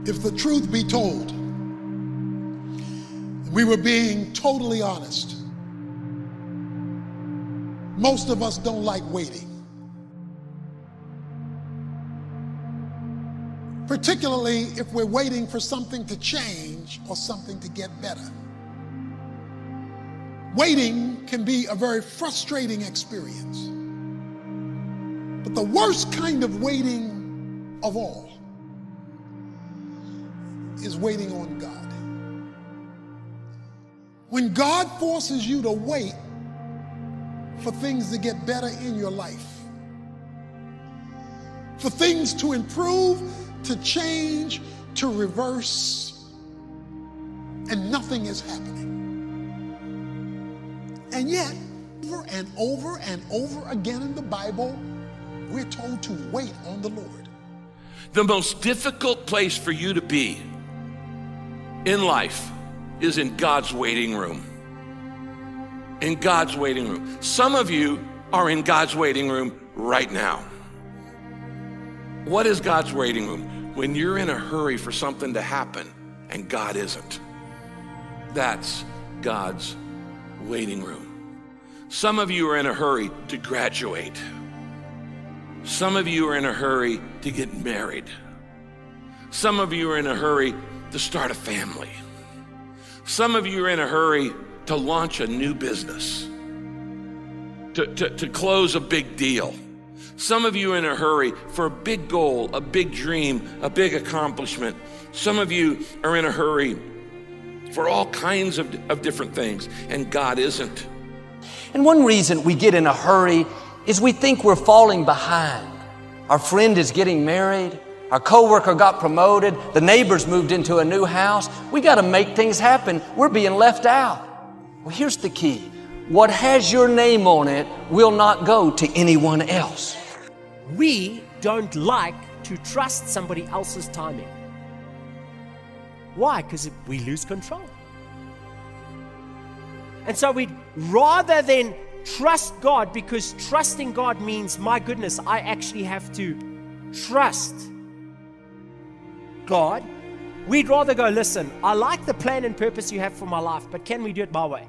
If the truth be told, we were being totally honest. Most of us don't like waiting. Particularly if we're waiting for something to change or something to get better. Waiting can be a very frustrating experience. But the worst kind of waiting of all is waiting on God. When God forces you to wait for things to get better in your life, for things to improve, to change, to reverse, and nothing is happening. And yet, over and over again in the Bible, we're told to wait on the Lord. The most difficult place for you to be in life is in God's waiting room. In God's waiting room. Some of you are in God's waiting room right now. What is God's waiting room? When you're in a hurry for something to happen and God isn't. That's God's waiting room. Some of you are in a hurry to graduate. Some of you are in a hurry to get married. Some of you are in a hurry to start a family. Some of you are in a hurry to launch a new business, to close a big deal. Some of you are in a hurry for a big goal, a big dream, a big accomplishment. Some of you are in a hurry for all kinds of different things, and God isn't. And one reason we get in a hurry is we think we're falling behind. Our friend is getting married. Our coworker got promoted. The neighbors moved into a new house. We got to make things happen. We're being left out. Well, here's the key. What has your name on it will not go to anyone else. We don't like to trust somebody else's timing. Why? Because we lose control. And so we'd rather than trust God, because trusting God means, my goodness, I actually have to trust God. We'd rather go, listen, I like the plan and purpose you have for my life, but can we do it my way?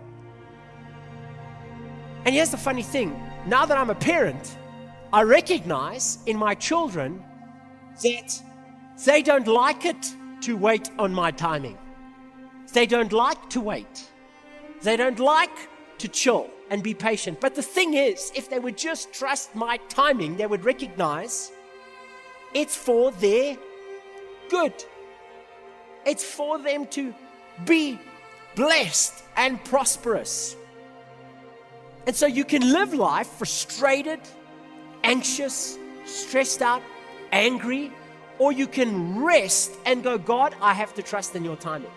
And here's the funny thing. Now that I'm a parent, I recognize in my children that they don't like it to wait on my timing. They don't like to wait. They don't like to chill and be patient. But the thing is, if they would just trust my timing, they would recognize it's for their good. It's for them to be blessed and prosperous. And so you can live life frustrated, anxious, stressed out, angry, or you can rest and go, God, I have to trust in your timing.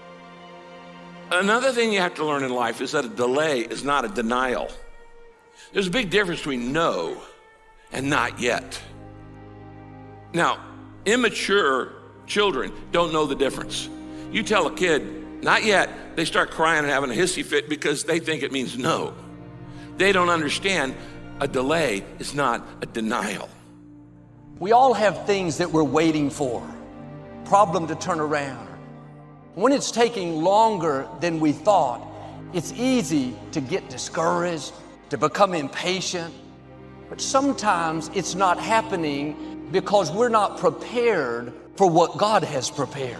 Another thing you have to learn in life is that a delay is not a denial. There's a big difference between no and not yet. Now, immature children don't know the difference. You tell a kid, not yet, they start crying and having a hissy fit because they think it means no. They don't understand a delay is not a denial. We all have things that we're waiting for, problem to turn around. When it's taking longer than we thought, it's easy to get discouraged, to become impatient. But sometimes it's not happening because we're not prepared for what God has prepared.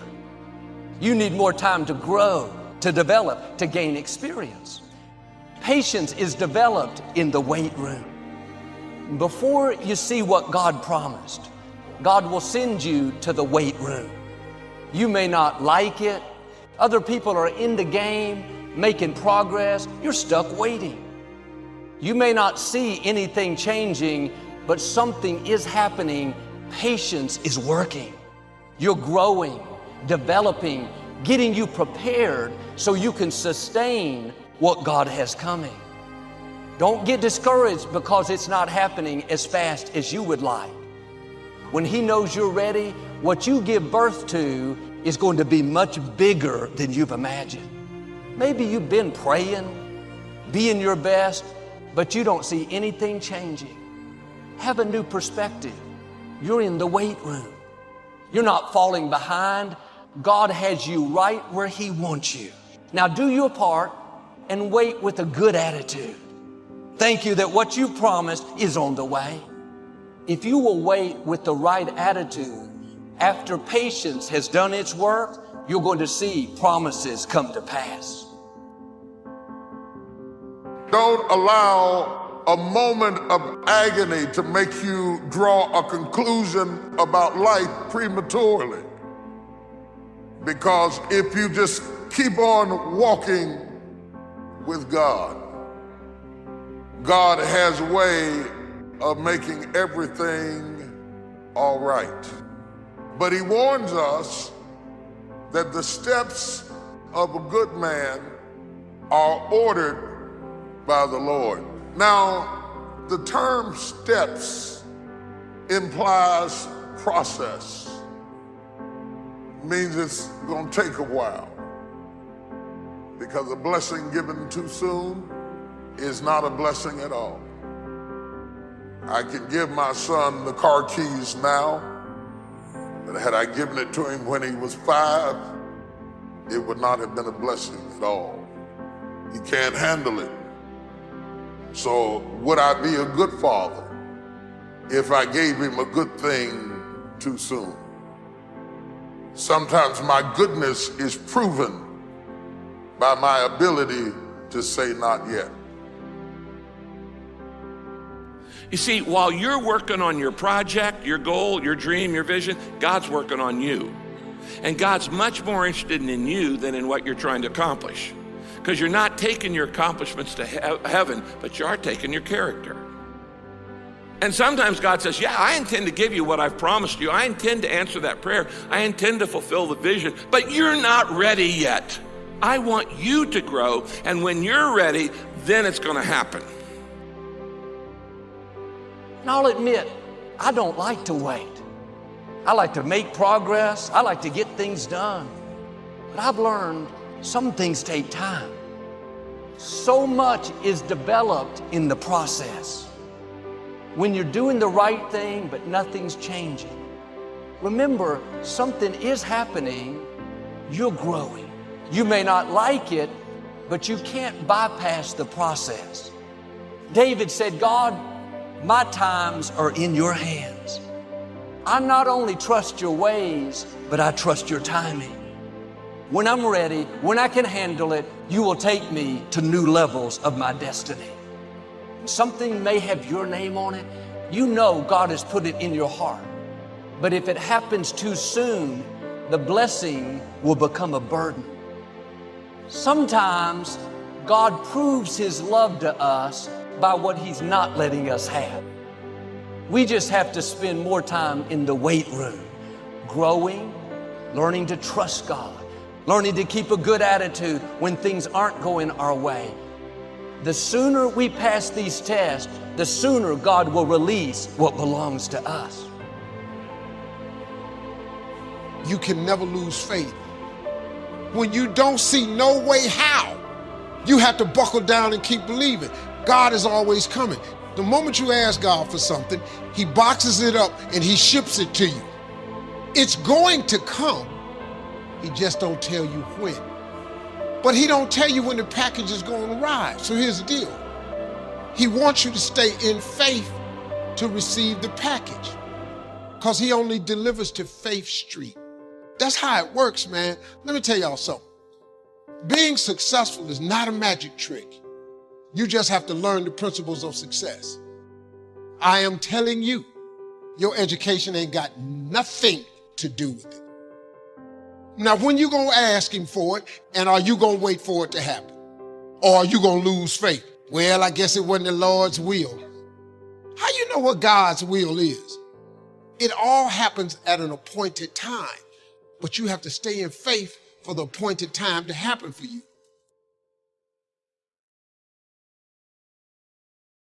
You need more time to grow, to develop, to gain experience. Patience is developed in the wait room. Before you see what God promised, God will send you to the wait room. You may not like it. Other people are in the game, making progress. You're stuck waiting. You may not see anything changing, but something is happening. Patience is working. You're growing, developing, getting you prepared so you can sustain what God has coming. Don't get discouraged because it's not happening as fast as you would like. When He knows you're ready, what you give birth to is going to be much bigger than you've imagined. Maybe you've been praying, being your best, but you don't see anything changing. Have a new perspective. You're in the wait room. You're not falling behind, God has you right where He wants you. Now do your part and wait with a good attitude. Thank you that what you promised is on the way. If you will wait with the right attitude, after patience has done its work, you're going to see promises come to pass. Don't allow a moment of agony to make you draw a conclusion about life prematurely. Because if you just keep on walking with God, God has a way of making everything all right. But He warns us that the steps of a good man are ordered by the Lord. Now, the term steps implies process. Means it's going to take a while. Because a blessing given too soon is not a blessing at all. I can give my son the car keys now, but had I given it to him when he was 5, it would not have been a blessing at all. He can't handle it. So would I be a good father if I gave him a good thing too soon? Sometimes my goodness is proven by my ability to say not yet. You see, while you're working on your project, your goal, your dream, your vision, God's working on you. And God's much more interested in you than in what you're trying to accomplish. Because you're not taking your accomplishments to heaven, but you are taking your character. And sometimes God says, yeah, I intend to give you what I've promised you. I intend to answer that prayer. I intend to fulfill the vision, but you're not ready yet. I want you to grow, and when you're ready, then it's going to happen. And I'll admit, I don't like to wait. I like to make progress. I like to get things done. But I've learned some things take time. So much is developed in the process. When you're doing the right thing, but nothing's changing, remember, something is happening. You're growing. You may not like it, but you can't bypass the process. David said, God, my times are in your hands. I not only trust your ways, but I trust your timing. When I'm ready, when I can handle it, you will take me to new levels of my destiny. Something may have your name on it. You know God has put it in your heart. But if it happens too soon, the blessing will become a burden. Sometimes God proves His love to us by what He's not letting us have. We just have to spend more time in the weight room, growing, learning to trust God, learning to keep a good attitude when things aren't going our way. The sooner we pass these tests, the sooner God will release what belongs to us. You can never lose faith. When you don't see no way how, you have to buckle down and keep believing. God is always coming. The moment you ask God for something, He boxes it up and He ships it to you. It's going to come. He just don't tell you when. But He don't tell you when the package is going to arrive. So here's the deal. He wants you to stay in faith to receive the package, because He only delivers to Faith Street. That's how it works, man. Let me tell y'all something. Being successful is not a magic trick. You just have to learn the principles of success. I am telling you, your education ain't got nothing to do with it. Now, when you gonna ask Him for it, and are you gonna wait for it to happen? Or are you gonna lose faith? Well, I guess it wasn't the Lord's will. How you know what God's will is? It all happens at an appointed time, but you have to stay in faith for the appointed time to happen for you.